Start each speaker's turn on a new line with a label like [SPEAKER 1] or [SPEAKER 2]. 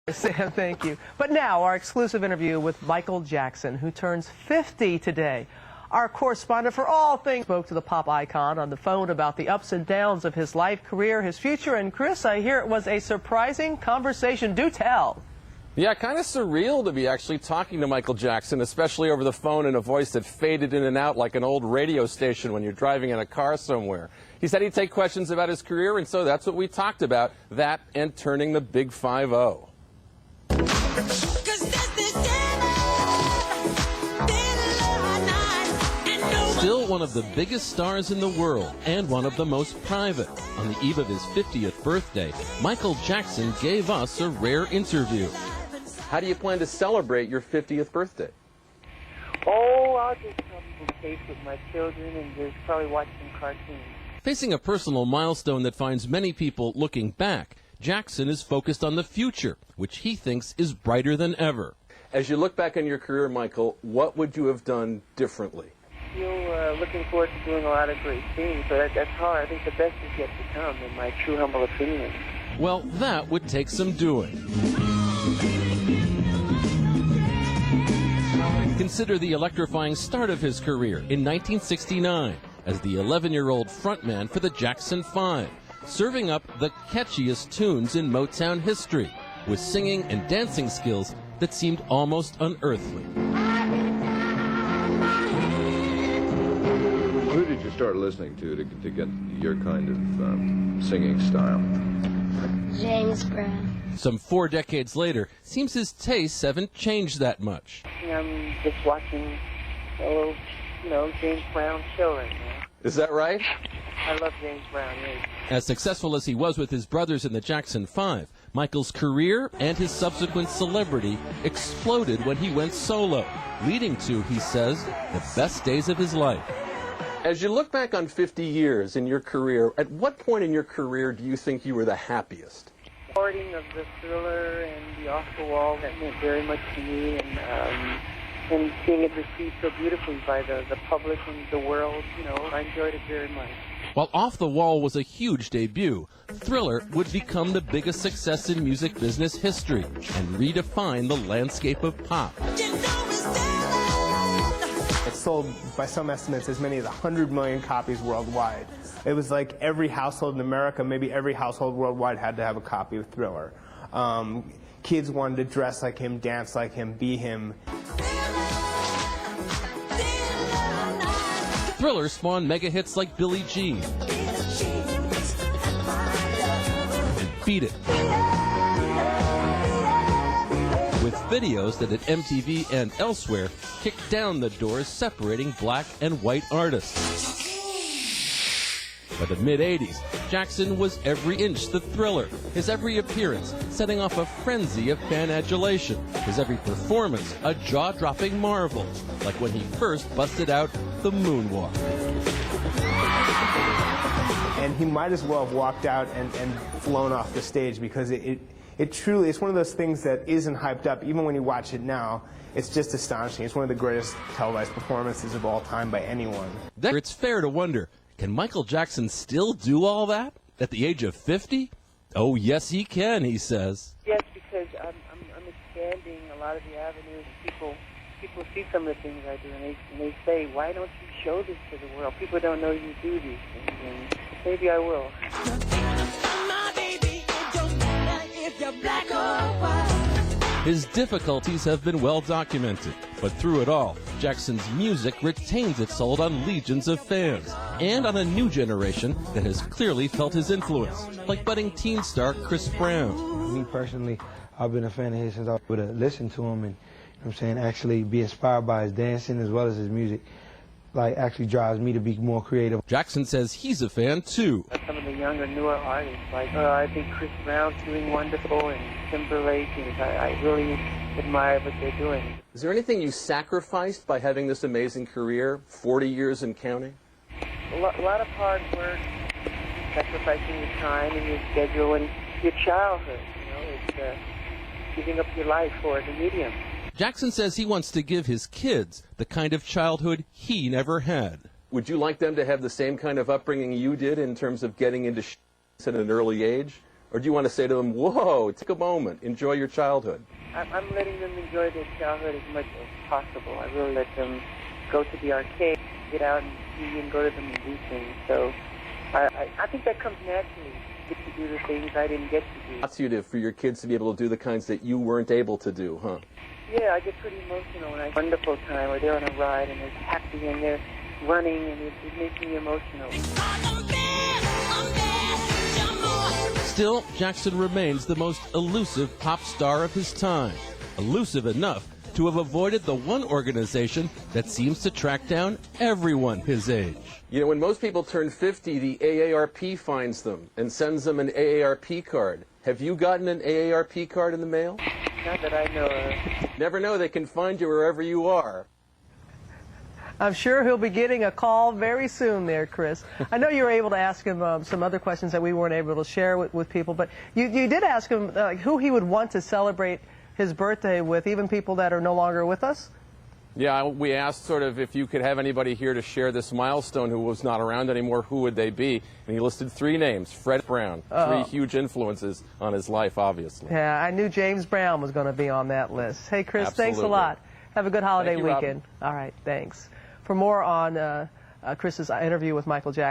[SPEAKER 1] Sam, thank you. But now, our exclusive interview with Michael Jackson, who turns 50 today. Our correspondent for all things spoke to the pop icon on the phone about the ups and downs of his life, career, his future. And Chris, I hear it was a surprising conversation. Do tell.
[SPEAKER 2] Yeah, kind of surreal to be actually talking to Michael Jackson, especially over the phone in a voice that faded in and out like an old radio station when you're driving in a car somewhere. He said he'd take questions about his career, and so that's what we talked about, that and turning the big 5-0.
[SPEAKER 3] Still one of the biggest stars in the world and one of the most private. On the eve of his 50th birthday, Michael Jackson gave us a rare interview.
[SPEAKER 2] How do you plan to celebrate your 50th birthday?
[SPEAKER 4] Oh, I'll just have some cake with my children and just probably watch some cartoons.
[SPEAKER 3] Facing a personal milestone that finds many people looking back, Jackson is focused on the future, which he thinks is brighter than ever.
[SPEAKER 2] As you look back on your career, Michael, what would you have done differently?
[SPEAKER 4] Still looking forward to doing a lot of great things, but that's hard. I think the best is yet to come, in my true humble opinion.
[SPEAKER 3] Well, that would take some doing. Consider the electrifying start of his career in 1969 as the 11-year-old frontman for the Jackson 5, serving up the catchiest tunes in Motown history, with singing and dancing skills that seemed almost unearthly.
[SPEAKER 5] Who did you start listening to get your kind of singing style?
[SPEAKER 6] James Brown.
[SPEAKER 3] Some 4 decades later, seems his tastes haven't changed that much.
[SPEAKER 4] I'm just watching a little, James Brown show right now.
[SPEAKER 2] Is that right?
[SPEAKER 4] I love James Brown, yes.
[SPEAKER 3] As successful as he was with his brothers in the Jackson 5, Michael's career and his subsequent celebrity exploded when he went solo, leading to, he says, the best days of his life.
[SPEAKER 2] As you look back on 50 years in your career, at what point in your career do you think you were the happiest?
[SPEAKER 4] Recording of the Thriller and the Off the Wall, that meant very much to me, and seeing it received so beautifully by the public and the world, I enjoyed it very much.
[SPEAKER 3] While Off the Wall was a huge debut, Thriller would become the biggest success in music business history and redefine the landscape of pop.
[SPEAKER 7] It sold, by some estimates, as many as 100 million copies worldwide. It was like every household in America, maybe every household worldwide, had to have a copy of Thriller. Kids wanted to dress like him, dance like him, be him.
[SPEAKER 3] Thriller spawned mega hits like Billie Jean and Beat It, with videos that at MTV and elsewhere kicked down the doors separating black and white artists. By the mid-'80s, Jackson was every inch the Thriller, his every appearance setting off a frenzy of fan adulation, his every performance a jaw-dropping marvel, like when he first busted out the moonwalk.
[SPEAKER 7] And he might as well have walked out and flown off the stage, because it truly, it's one of those things that isn't hyped up. Even when you watch it now, it's just astonishing. It's one of the greatest televised performances of all time by anyone.
[SPEAKER 3] It's fair to wonder, can Michael Jackson still do all that at the age of 50? Oh, yes, he can, he says.
[SPEAKER 4] Yes, because I'm expanding a lot of the avenues. People see some of the things I do, and they say, why don't you show this to the world? People don't know you do these things, and maybe I will.
[SPEAKER 3] His difficulties have been well documented, but through it all, Jackson's music retains its hold on legions of fans, and on a new generation that has clearly felt his influence, like budding teen star Chris Brown.
[SPEAKER 8] Me personally, I've been a fan of his since I would listen to him, and actually be inspired by his dancing as well as his music. Actually drives me to be more creative.
[SPEAKER 3] Jackson says he's a fan too.
[SPEAKER 4] Some of the younger, newer artists, I think Chris Brown's doing wonderful, and Timberlake, and I really admire what they're doing.
[SPEAKER 2] Is there anything you sacrificed by having this amazing career, 40 years and counting?
[SPEAKER 4] A lot of hard work, sacrificing your time and your schedule and your childhood. It's giving up your life for the medium.
[SPEAKER 3] Jackson says he wants to give his kids the kind of childhood he never had.
[SPEAKER 2] Would you like them to have the same kind of upbringing you did in terms of getting into at an early age? Or do you want to say to them, whoa, take a moment, enjoy your childhood?
[SPEAKER 4] I'm letting them enjoy their childhood as much as possible. I will let them go to the arcade, get out and see and go to the movie things. So I think that comes naturally. Get to do the things I didn't get to do.
[SPEAKER 2] Lots you do for your kids to be able to do the kinds that you weren't able to do, huh?
[SPEAKER 4] Yeah, I get pretty emotional when I have a wonderful time, or they're on a ride and they're happy and they're running, and it makes me emotional.
[SPEAKER 3] Still, Jackson remains the most elusive pop star of his time. Elusive enough to have avoided the one organization that seems to track down everyone his age.
[SPEAKER 2] You know, when most people turn 50, the AARP finds them and sends them an AARP card. Have you gotten an AARP card in the mail?
[SPEAKER 4] Not that I know of.
[SPEAKER 2] Never know, they can find you wherever you are.
[SPEAKER 1] I'm sure he'll be getting a call very soon there, Chris. I know you were able to ask him some other questions that we weren't able to share with people, but you did ask him who he would want to celebrate his birthday with, even people that are no longer with us?
[SPEAKER 2] Yeah, we asked sort of if you could have anybody here to share this milestone who was not around anymore, who would they be? And he listed 3 names. Fred Brown, 3 huge influences on his life, obviously.
[SPEAKER 1] Yeah, I knew James Brown was going to be on that list. Hey, Chris,
[SPEAKER 2] Absolutely.
[SPEAKER 1] Thanks a lot. Have a good holiday
[SPEAKER 2] Thank you,
[SPEAKER 1] weekend.
[SPEAKER 2] Robin.
[SPEAKER 1] All right, thanks. For more on Chris's interview with Michael Jackson,